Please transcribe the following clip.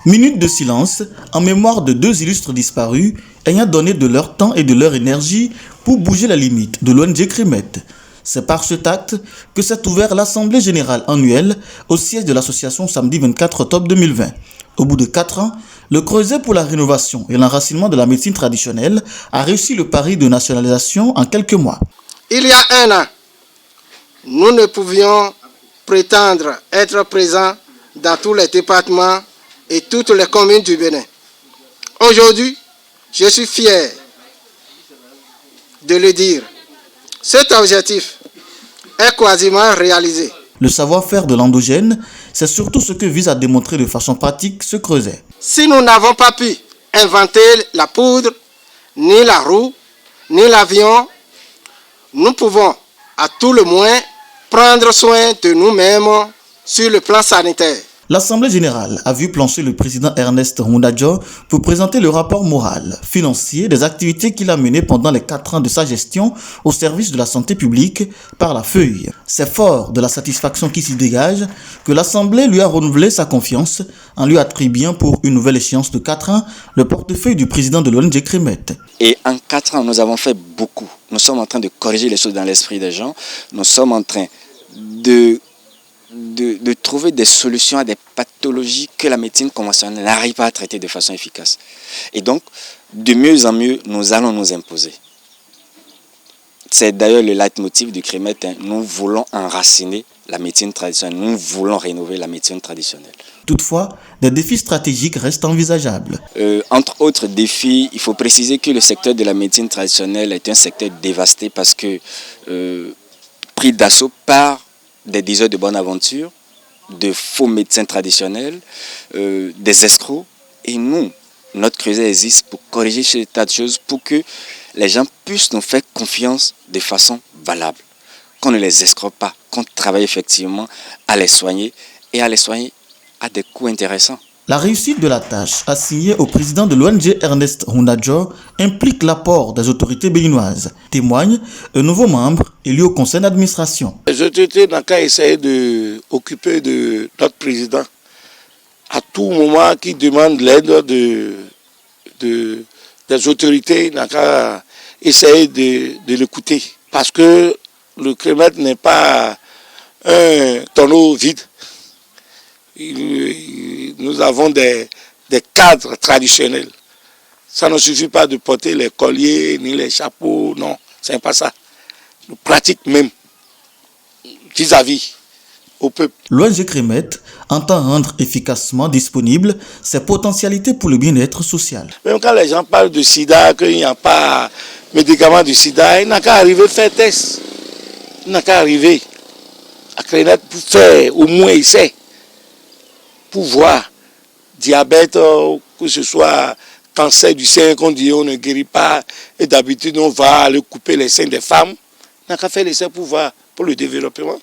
Minute de silence en mémoire de deux illustres disparus ayant donné de leur temps et de leur énergie pour bouger la limite de l'ONG CRIMET. C'est par cet acte que s'est ouverte l'Assemblée générale annuelle au siège de l'association samedi 24 octobre 2020. Au bout de 4 ans, le Creuset pour la rénovation et l'enracinement de la médecine traditionnelle a réussi le pari de nationalisation en quelques mois. Il y a un an, nous ne pouvions prétendre être présents dans tous les départements et toutes les communes du Bénin. Aujourd'hui, je suis fier de le dire. Cet objectif est quasiment réalisé. Le savoir-faire de l'endogène, c'est surtout ce que vise à démontrer de façon pratique ce Creuset. Si nous n'avons pas pu inventer la poudre, ni la roue, ni l'avion, nous pouvons à tout le moins prendre soin de nous-mêmes sur le plan sanitaire. L'Assemblée générale a vu plancher le président Ernest Hounadjo pour présenter le rapport moral, financier des activités qu'il a menées pendant les 4 ans de sa gestion au service de la santé publique par la feuille. C'est fort de la satisfaction qui s'y dégage que l'Assemblée lui a renouvelé sa confiance en lui attribuant pour une nouvelle échéance de 4 ans le portefeuille du président de l'ONG CRIMET. Et en 4 ans, nous avons fait beaucoup. Nous sommes en train de corriger les choses dans l'esprit des gens. Nous sommes en train de trouver des solutions à des pathologies que la médecine conventionnelle n'arrive pas à traiter de façon efficace. Et donc, de mieux en mieux, nous allons nous imposer. C'est d'ailleurs le leitmotiv du CRIMET. Nous voulons enraciner la médecine traditionnelle. Nous voulons rénover la médecine traditionnelle. Toutefois, des défis stratégiques restent envisageables. Entre autres défis, il faut préciser que le secteur de la médecine traditionnelle est un secteur dévasté parce que pris d'assaut par des diseurs de bonne aventure, de faux médecins traditionnels, des escrocs. Et nous, notre Creuset existe pour corriger ce tas de choses, pour que les gens puissent nous faire confiance de façon valable. Qu'on ne les escroque pas, qu'on travaille effectivement à les soigner et à les soigner à des coûts intéressants. La réussite de la tâche assignée au président de l'ONG Ernest Hounadjo implique l'apport des autorités béninoises, témoigne un nouveau membre élu au conseil d'administration. Les autorités n'ont qu'à essayer d'occuper de notre président à tout moment qui demande l'aide des autorités, n'ont qu'à essayer de l'écouter. Parce que le CRIMET n'est pas un tonneau vide. Nous avons des cadres traditionnels. Ça ne suffit pas de porter les colliers ni les chapeaux, non, ce n'est pas ça. Nous pratiquons même vis-à-vis au peuple. L'ONG CRIMET entend rendre efficacement disponibles ses potentialités pour le bien-être social. Même quand les gens parlent de sida, qu'il n'y a pas de médicaments du sida, il n'a qu'à arriver faire test. Il n'a qu'à arriver à CRIMET pour faire au moins essai. Pour voir diabète, que ce soit cancer du sein qu'on dit on ne guérit pas et d'habitude on va aller couper les seins des femmes. On n'a qu'à faire l'essai pour voir pour le développement.